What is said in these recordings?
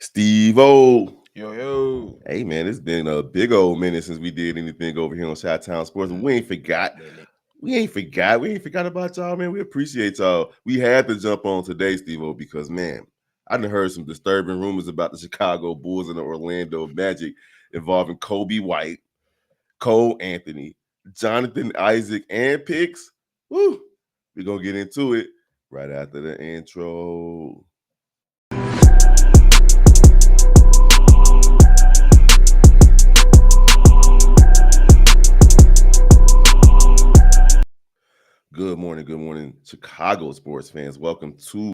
Steve-O. Yo. Hey, man, it's been a big old minute since we did anything over here on Chi-Town Sports. We ain't forgot. Minute. We ain't forgot. We ain't forgot about y'all, man. We appreciate y'all. We had to jump on today, Steve-O, because, man, I done heard some disturbing rumors about the Chicago Bulls and the Orlando Magic involving Coby White, Cole Anthony, Jonathan Isaac, and picks. Woo! We're going to get into it right after the intro. Good morning, Chicago sports fans. Welcome to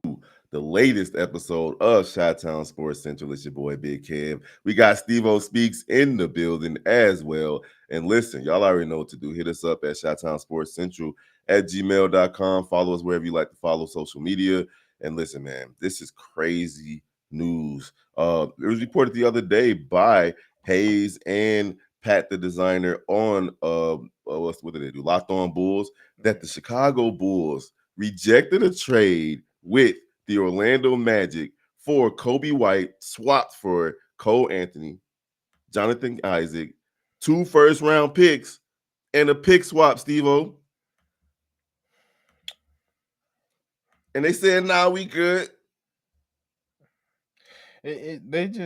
the latest episode of Chi-Town Sports Central. It's your boy, Big Kev. We got Steve-O Speaks in the building as well. And listen, y'all already know what to do. Hit us up at Chi-Town Sports Central at gmail.com. Follow us wherever you like to follow social media. And listen, man, this is crazy news. It was reported the other day by Hayes and Pat, the designer, on what did they do? Locked On Bulls, that the Chicago Bulls rejected a trade with the Orlando Magic for Coby White, swapped for Cole Anthony, Jonathan Isaac, 2 first-round picks, and a pick swap, Steve-O. And they said, nah, we good. It's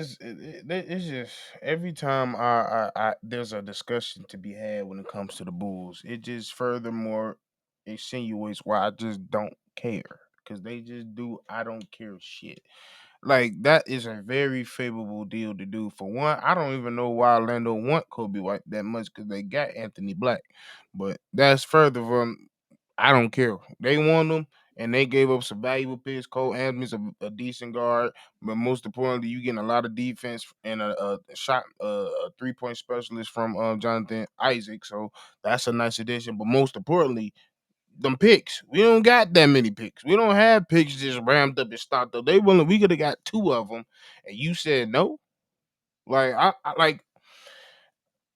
just every time I there's a discussion to be had when it comes to the Bulls, it just furthermore insinuates why I just don't care because they just do I don't care shit. Like that is a very favorable deal to do. For one, I don't even know why Orlando want Coby White that much because they got Anthony Black, but that's further from. I don't care. They want them, and they gave up some valuable picks. Cole Anthony's a decent guard, but most importantly, you getting a lot of defense and a shot, a 3-point specialist from Jonathan Isaac. So that's a nice addition. But most importantly, them picks. We don't got that many picks. We don't have picks just rammed up and stocked up. They willing. We could have got 2 of them, and you said no. Like I like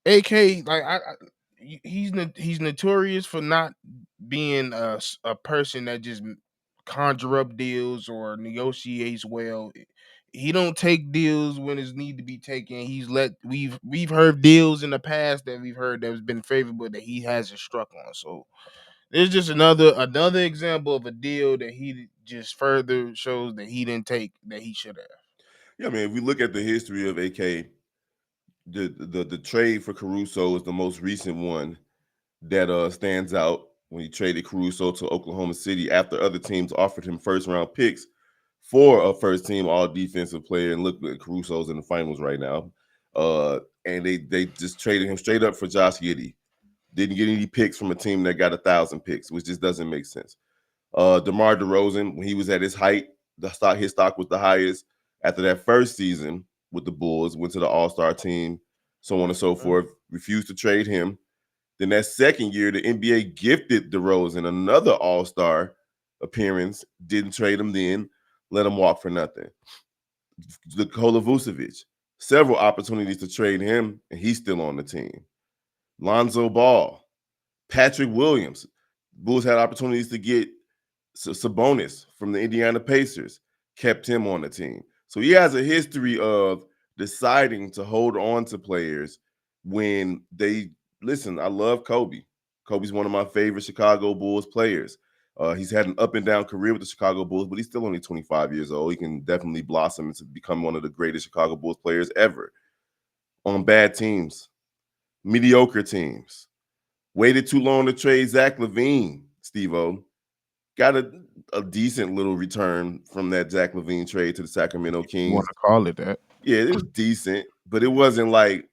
AK. Like he's notorious for not being a person that just conjure up deals or negotiates well. He don't take deals when it's need to be taken. We've heard deals in the past that we've heard that has been favorable that he hasn't struck on. So it's just another example of a deal that he just further shows that he didn't take that he should have. Yeah, man, if we look at the history of AK, the trade for Caruso is the most recent one that stands out when he traded Caruso to Oklahoma City after other teams offered him first round picks for a first team all defensive player. And look at Caruso's in the finals right now. And they just traded him straight up for Josh Giddey. Didn't get any picks from a team that got 1,000 picks, which just doesn't make sense. DeMar DeRozan, when he was at his height, his stock was the highest. After that first season with the Bulls, went to the All-Star team, so on and so forth. Refused to trade him. Then that second year, the NBA gifted DeRozan another All-Star appearance. Didn't trade him then. Let him walk for nothing. Nikola Vucevic, several opportunities to trade him, and he's still on the team. Lonzo Ball, Patrick Williams. Bulls had opportunities to get Sabonis from the Indiana Pacers, kept him on the team. So he has a history of deciding to hold on to players when they listen. I love Coby. Kobe's one of my favorite Chicago Bulls players. He's had an up and down career with the Chicago Bulls, but he's still only 25 years old. He can definitely blossom into become one of the greatest Chicago Bulls players ever. On bad teams, mediocre teams. Waited too long to trade Zach LaVine, Steve-O. Got a decent little return from that Zach LaVine trade to the Sacramento You want Kings. to call it that? Yeah, it was decent, but it wasn't like,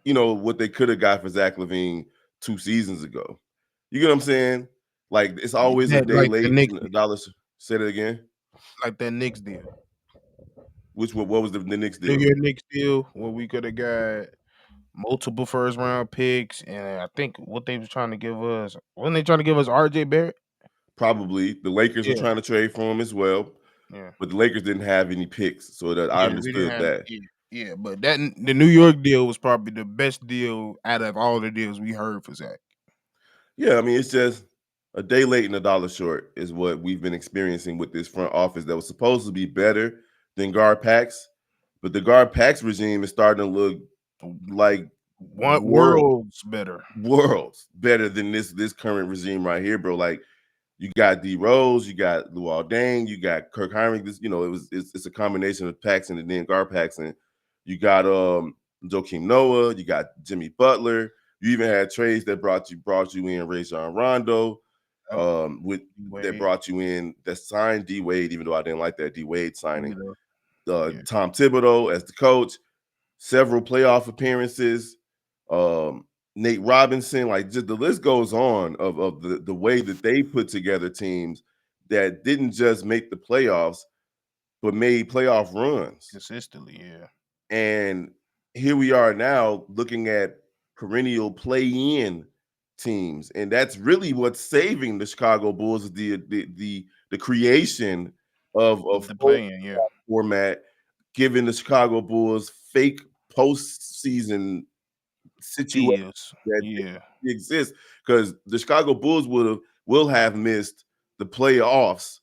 what they could have got for Zach LaVine 2 seasons ago. You get what I'm saying? Like, it's always a That day like the late Knicks and a deal, dollar. Say it again. like that Knicks deal. What was the Knicks New deal? Year Knicks deal where we could have got multiple first round picks, and I think what they was trying to give us wasn't they trying to give us RJ Barrett? Probably the Lakers were Yeah, trying to trade for him as well, yeah, but the Lakers didn't have any picks, so that I yeah. We didn't understood have that. yeah. But the New York deal was probably the best deal out of all the deals we heard for Zach. Yeah, I mean, it's just a day late and a dollar short is what we've been experiencing with this front office that was supposed to be better than Gar Pax. but the Gar Pax regime is starting to look like What world worlds better? worlds better than this current regime right here, bro. Like you got D Rose, you got Luol Deng, you got Kirk Hinrich. This, it's a combination of Paxson and then Gar Paxson. You got Joakim Noah, you got Jimmy Butler. You even had trades that brought you in Rajon Rondo, Oh, with that Wade, brought you in that signed D Wade, even though I didn't like that D Wade signing. either. Yeah, Tom Thibodeau as the coach, several playoff appearances. Um, Nate Robinson, like just the list goes on of the way that they put together teams that didn't just make the playoffs, but made playoff runs. consistently. Yeah, And here we are now looking at perennial play-in teams, and that's really what's saving the Chicago Bulls is the creation of the full playing. Yeah, format, giving the Chicago Bulls fake postseason situation is. that Yeah, exists because the Chicago Bulls will have missed the playoffs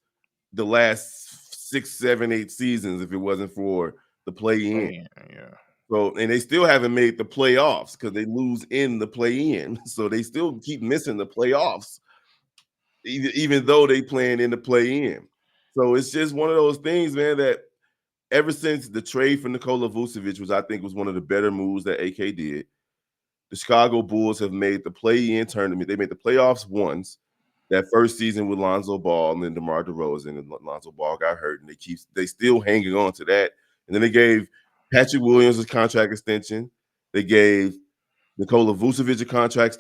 the last 6, 7, 8 seasons if it wasn't for the play-in. playing. Yeah, So, and they still haven't made the playoffs because they lose in the play-in. So they still keep missing the playoffs, even though they playing in the play-in. So it's just one of those things, man, that ever since the trade for Nikola Vucevic, which I think was one of the better moves that AK did, the Chicago Bulls have made the play-in tournament. They made the playoffs once. That first season with Lonzo Ball and then DeMar DeRozan, and Lonzo Ball got hurt, and they still hanging on to that. And then they gave Patrick Williams a contract extension. They gave Nikola Vucevic a contract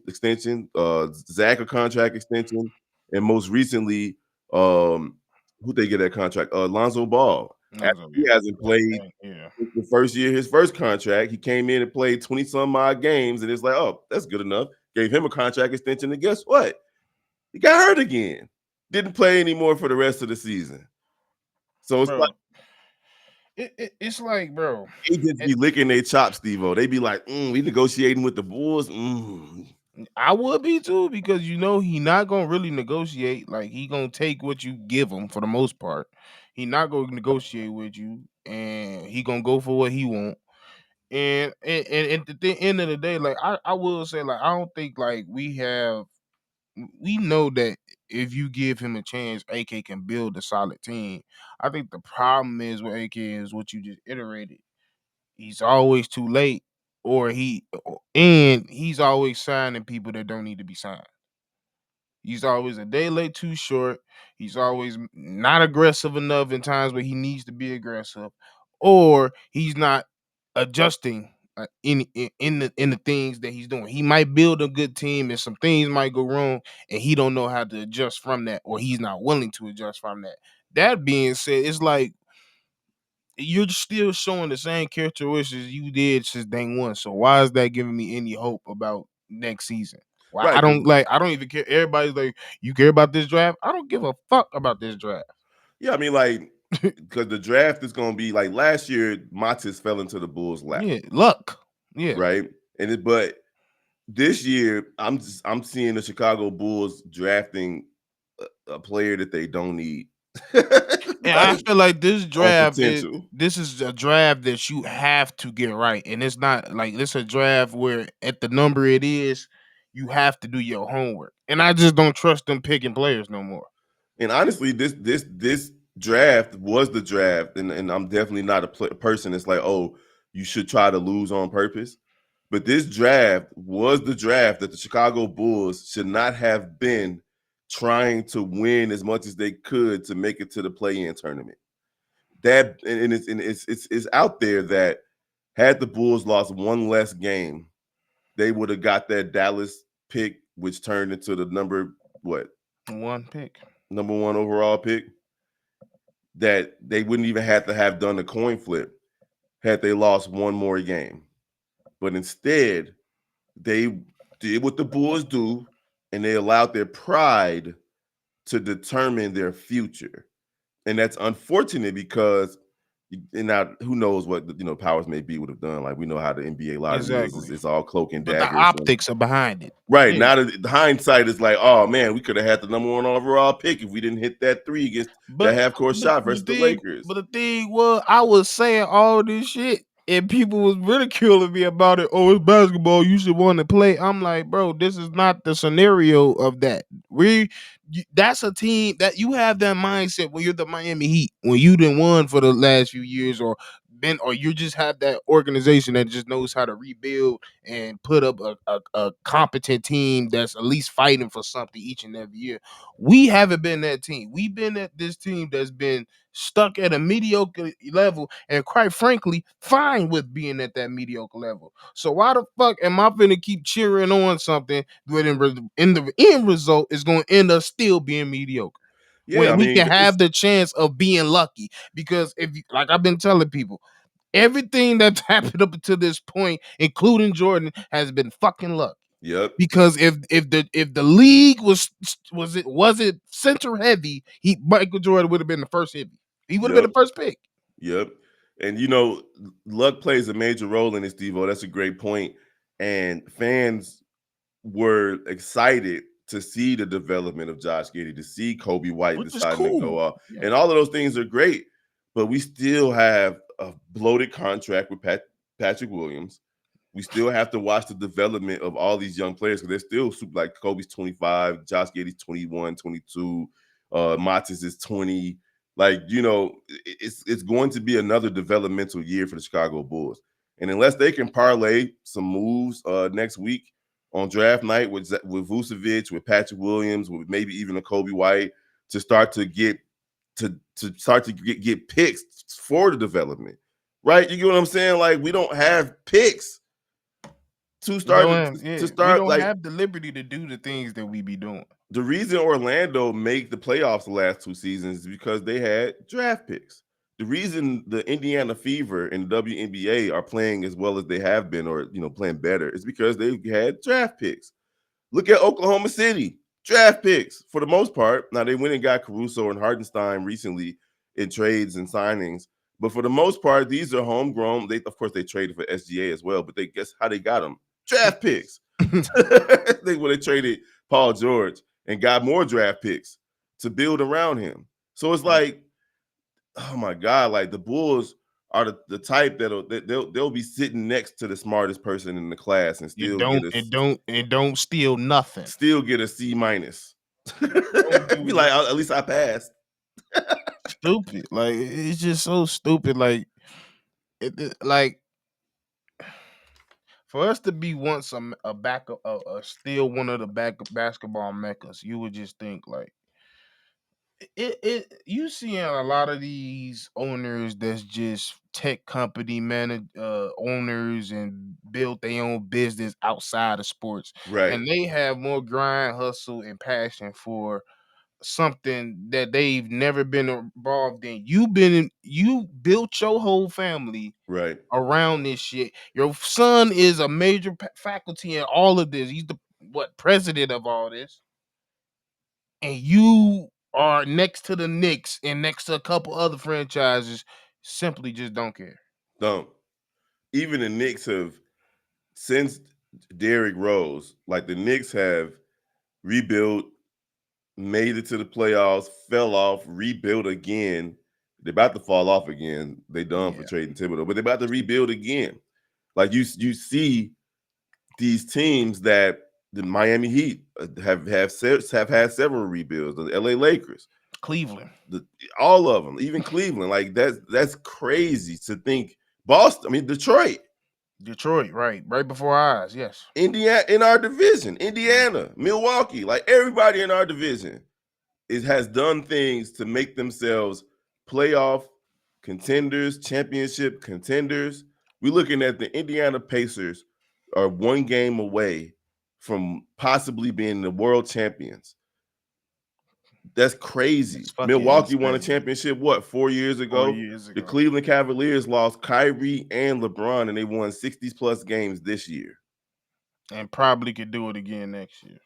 extension, Zach a contract extension, and most recently, who they get that contract? Lonzo Ball. After Lonzo. he Yeah, hasn't played yeah. the first year, his first contract, he came in and played 20 some odd games, and it's like, oh, that's good enough. Gave him a contract extension, and guess what? He got hurt again. Didn't play anymore for the rest of the season. So it's like Bro, it's like, bro. agents It, be licking their chops, Steve-O. They be like, we negotiating with the Bulls. I would be too because he not gonna really negotiate. Like he gonna take what you give him for the most part. He not gonna negotiate with you, and he gonna go for what he want. And at the end of the day, like I will say, like I don't think like we know that if you give him a chance, AK can build a solid team. I think the problem is with AK is what you just iterated. He's always too late, and he's always signing people that don't need to be signed. He's always a day late, too short. He's always not aggressive enough in times where he needs to be aggressive, or he's not adjusting in the things that he's doing. He might build a good team, and some things might go wrong, and he don't know how to adjust from that, or he's not willing to adjust from that. That being said, it's like you're still showing the same characteristics you did since day one. So why is that giving me any hope about next season? Why Right. 'Cause I don't even care. Everybody's like, you care about this draft? I don't give a fuck about this draft. yeah, I mean, like, because the draft is going to be like last year, Matis fell into the Bulls' lap, Yeah, luck. Yeah. right? But this year, I'm seeing the Chicago Bulls drafting a player that they don't need, And like I feel like on potential. this is a draft that you have to get right. And it's not like this a draft where at the number it is, you have to do your homework. And I just don't trust them picking players no more. And honestly, this draft was the draft, and I'm definitely not a person that's like, oh, you should try to lose on purpose. But this draft was the draft that the Chicago Bulls should not have been trying to win as much as they could to make it to the play-in tournament. That and it's out there that had the Bulls lost one less game, they would have got that Dallas pick, which turned into the what One pick. number one overall pick. That they wouldn't even have to have done a coin flip had they lost one more game. But instead, they did what the Bulls do, and they allowed their pride to determine their future. And that's unfortunate because And now, who knows what powers may be would have done? Like we know how the NBA lottery is. Exactly. It's all cloak and But the dagger. So optics are behind it. right Yeah. now, the hindsight is like, oh man, we could have had the number one overall pick if we didn't hit that three against that But half court but shot the versus the thing Lakers. but the thing was I was saying all this shit and people was ridiculing me about it. Oh, it's basketball. You should want to play. I'm like, bro, this is not the scenario of that. That's a team that you have that mindset when you're the Miami Heat, when you didn't won for the last few years, or you just have that organization that just knows how to rebuild and put up a competent team that's at least fighting for something each and every year. We haven't been that team. We've been at this team that's been stuck at a mediocre level, and quite frankly, fine with being at that mediocre level. So why the fuck am I finna keep cheering on something that in the end result is going to end up still being mediocre? Yeah, When I we mean, can have the chance of being lucky, because if like I've been telling people, everything that's happened up until this point, including Jordan, has been fucking luck. yep, Because if the league was it center heavy, Michael Jordan would have been the first heavy. He would have been yep, the first pick. yep. And luck plays a major role in this, Devo. That's a great point. And fans were excited to see the development of Josh Giddey, to see Coby White Which is deciding to cool. go off. Yeah. And all of those things are great. But we still have a bloated contract with Patrick Williams. We still have to watch the development of all these young players because they're still super, like Kobe's 25, Josh Giddey's 21, 22, Matis is 20. Like, it's going to be another developmental year for the Chicago Bulls. And unless they can parlay some moves next week on draft night with Vucevic, with Patrick Williams, with maybe even a Coby White to start to get picks for the development. Right? You get what I'm saying? Like we don't have picks to We start don't have to yeah, we start don't like have the liberty to do the things that we be doing. the reason Orlando made the playoffs the last two seasons is because they had draft picks. The reason the Indiana Fever and the WNBA are playing as well as they have been, or playing better, is because they had draft picks. Look at Oklahoma City, draft picks for the most part. Now they went and got Caruso and Hardenstein recently in trades and signings, but for the most part, these are homegrown. They, of course, they traded for SGA as well, but they guess how they got them? Draft picks. They traded Paul George and got more draft picks to build around him. So it's like, oh my God, like the Bulls are the type they'll be sitting next to the smartest person in the class and It don't it don't it don't steal nothing. still get a C minus. Don't Be do like, at least I passed. stupid. Like it's just so stupid. Like like for us to be once a back still one of the back basketball meccas, you would just think like you seeing a lot of these owners that's just tech company owners and built their own business outside of sports, Right. and they have more grind, hustle, and passion for something that they've never been involved in. You built your whole family Right. around this shit. Your son is a major faculty in all of this. He's the president of all this, and you are next to the Knicks and next to a couple other franchises, simply just don't care. Don't. Even the Knicks have, since Derrick Rose, like the Knicks have rebuilt, made it to the playoffs, fell off, rebuilt again. They're about to fall off again. They done for Yeah, trading Thibodeau, but they're about to rebuild again. Like you see these teams that the Miami Heat have had several rebuilds. The LA Lakers, Cleveland, the, all of them, even Cleveland. Like that's crazy to think. Boston, I mean Detroit, Detroit, right before our eyes. Yes. Indiana in our division, Indiana, Milwaukee, like everybody in our division has done things to make themselves playoff contenders, championship contenders. We're looking at the Indiana Pacers are one game away from possibly being the world champions. That's It's crazy. fucking Milwaukee won a insane. championship, what, 4 years 4 ago? years The ago, Cleveland Cavaliers lost Kyrie and LeBron, and they won 60 plus games this year. and probably could do it again next year.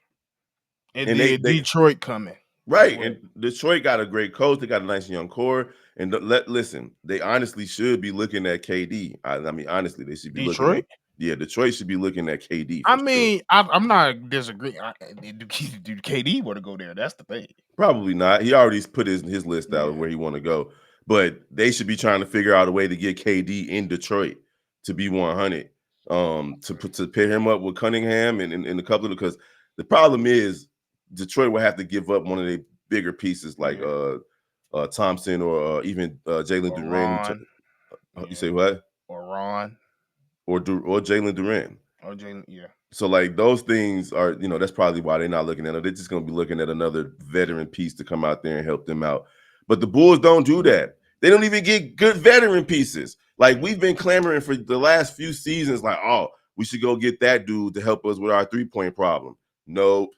And And then they Detroit coming. Like Right, what? and Detroit got a great coach. They got a nice young core, and listen. They honestly should be looking at KD. I mean, honestly, they should be looking at Detroit? Detroit should be looking at KD I for sure. mean, I'm not disagreeing. Do KD want to go there? That's the thing. Probably not. He already put his list out of Yeah. where he want to go, but they should be trying to figure out a way to get KD in Detroit to be 100. To pair him up with Cunningham and a couple of because the problem is Detroit will have to give up one of their bigger pieces like Yeah. Thompson or even Jalen Or Duran. Ron. You Yeah. say what? Or Ron. Or Jalen Duran. Or Jalen. Yeah. So like those things are, that's probably why they're not looking at it. They're just going to be looking at another veteran piece to come out there and help them out. But the Bulls don't do that. They don't even get good veteran pieces. Like we've been clamoring for the last few seasons, like, oh, we should go get that dude to help us with our 3-point problem. Nope.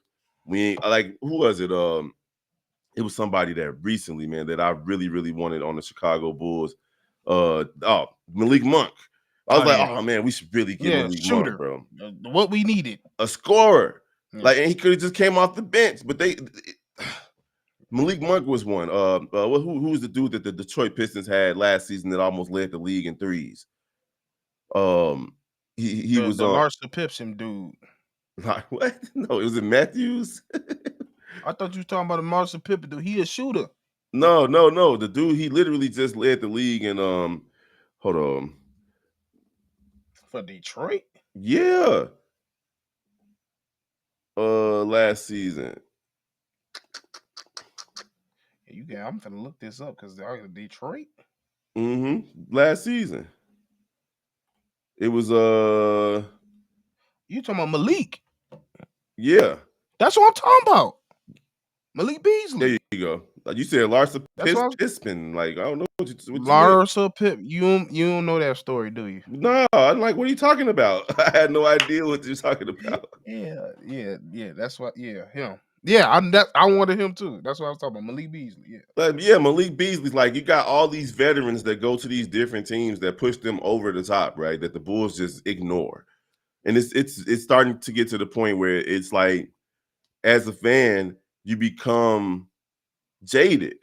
We ain't like who was it? It was somebody that recently, man, that I really, really wanted on the Chicago Bulls. Malik Monk. I was Oh like, yeah. oh man, we should really get Yeah. Malik Monk, Shooter. bro. What we needed. A scorer. Yeah. Like, and he could have just came off the bench, but Malik Monk was one. Who's the dude that the Detroit Pistons had last season that almost led the league in threes? He was The on. Larsa Pipson dude. Like, what? No, it was in Matthews. I thought you was talking about the Larsa Pippen dude. He a shooter No. The dude he literally just led the league in hold on. for Detroit. Yeah. Last season. I'm gonna look this up because they're Detroit. Last season. It was You talking about Malik? yeah. That's what I'm talking about. Malik There Beasley. you go. Like you said, Larsa That's what Pispin. Like I don't know what you meant. Larsa Pip. You don't know that story, do you? No, I'm like, what are you talking about? I had no idea what you're talking about. Yeah. That's what. Yeah, him. Yeah, I wanted him too. That's what I was talking about. Malik Beasley. Yeah. Like, yeah, Malik Beasley's like you got all these veterans that go to these different teams that push them over the top, right? That the Bulls just ignore. And it's starting to get to the point where it's like, as a fan, you become jaded.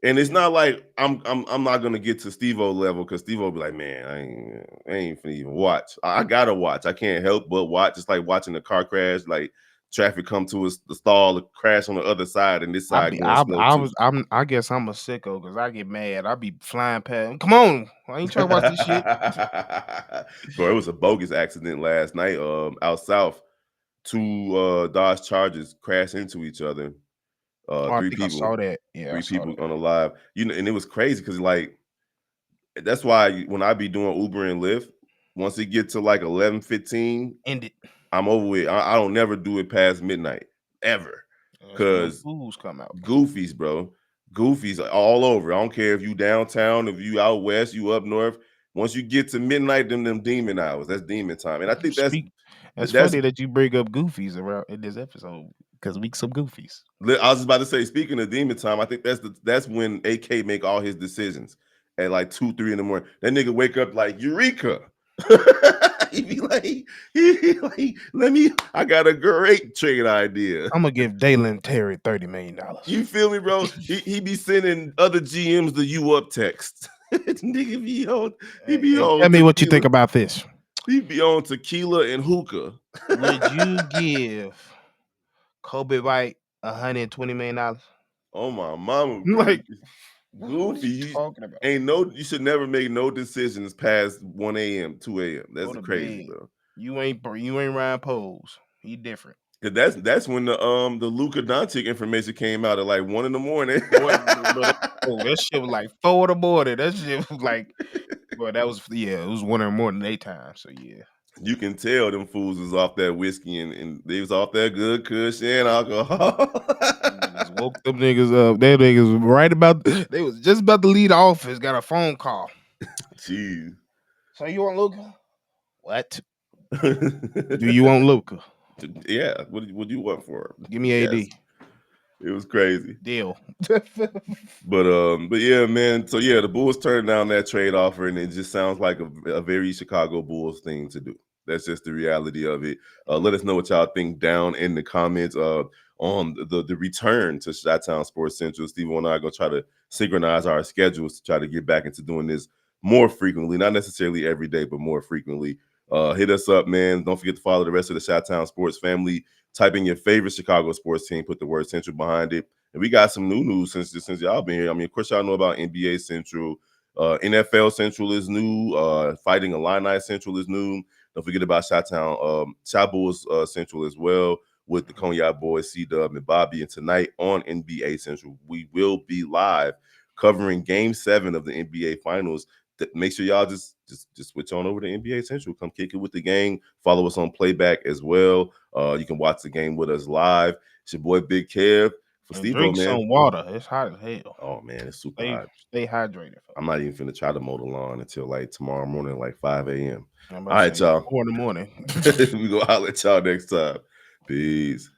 And it's not like I'm not gonna get to Steve-O level because Steve-O be like, man, I ain't finna even watch. I gotta watch. I can't help but watch. It's like watching a car crash, like traffic come to us, the stall, crash on the other side, and this side going slow too. I guess I'm a sicko because I get mad. I be flying past. Come on, I ain't trying to watch this shit. Bro, it was a bogus accident last night. Out south, two Dodge Chargers crashed into each other. Oh, I Three think I people, saw that. Yeah, I three saw people that. on the live. And it was crazy because like that's why when I be doing Uber and Lyft, once it get to like 11:15, End it. I'm over with. I don't never do it past midnight ever, That's when those cause fools come out. goofies, bro, goofies are all over. I don't care if you downtown, if you out west, you up north. Once you get to midnight, them demon hours, that's demon time, and I think that's Speak. That's that's. funny that you bring up goofies around in this episode because we some goofies. I was just about to say, speaking of demon time, I think that's when AK make all his decisions at like 2-3 in the morning. That nigga wake up like Eureka. he be like, let me. I got a great trade idea. I'm gonna give Dalen Terry $30 million. You feel me, bro? He be sending other GMs the you up text. Nigga be on. He be Hey, on tell me what you tequila. think about this. He be on tequila and hookah. Would you give Coby White $120 million? Oh my mama, bro. Like, what are Goofy, you you talking about? you should never make no decisions past 1 a.m., 2 a.m. Go That's to crazy, bed. bro. You ain't Ryan Pose. He different. Cause that's when the Luka Doncic information came out at like 1 in the morning. Boy, that shit was like 4 in the morning. That shit was like, boy, it was 1 in the morning daytime. So yeah. You can tell them fools was off that whiskey and they was off that good kush and alcohol. Them niggas woke them niggas up. They niggas was they was just about to leave the office, got a phone call. Jeez. So you want Luca? What? Do you want Luca? Yeah. What do you want for him? Give me AD. Yes. It was crazy. Deal. But yeah, man. So yeah, the Bulls turned down that trade offer, and it just sounds like a very Chicago Bulls thing to do. That's just the reality of it. Let us know what y'all think down in the comments. on the return to Chi-Town Sports Central. Steve and I are gonna try to synchronize our schedules to try to get back into doing this more frequently, not necessarily every day, but more frequently. Hit us up, man. Don't forget to follow the rest of the Chi-Town Sports family. Type in your favorite Chicago sports team, put the word Central behind it. And we got some new news since y'all been here. I mean, of course, y'all know about NBA Central. NFL Central is new. Fighting Illini Central is new. Don't forget about Chi-Town, Chi Bulls Central as well, with the Cognac boys, C-Dub and Bobby. And tonight on NBA Central, we will be live covering Game 7 of the NBA Finals. Make sure y'all just switch on over to NBA Central. Come kick it with the gang. Follow us on playback as well. You can watch the game with us live. It's your boy Big Kev for And Steve-O, drink man. some water. It's hot as hell. Oh man, it's super Stay hot. stay hydrated, I'm folks. not even finna try to mow the lawn until like tomorrow morning, like 5 a.m. I'm All about to right, say y'all. 4 in the morning. We gonna holler at y'all next time. Peace.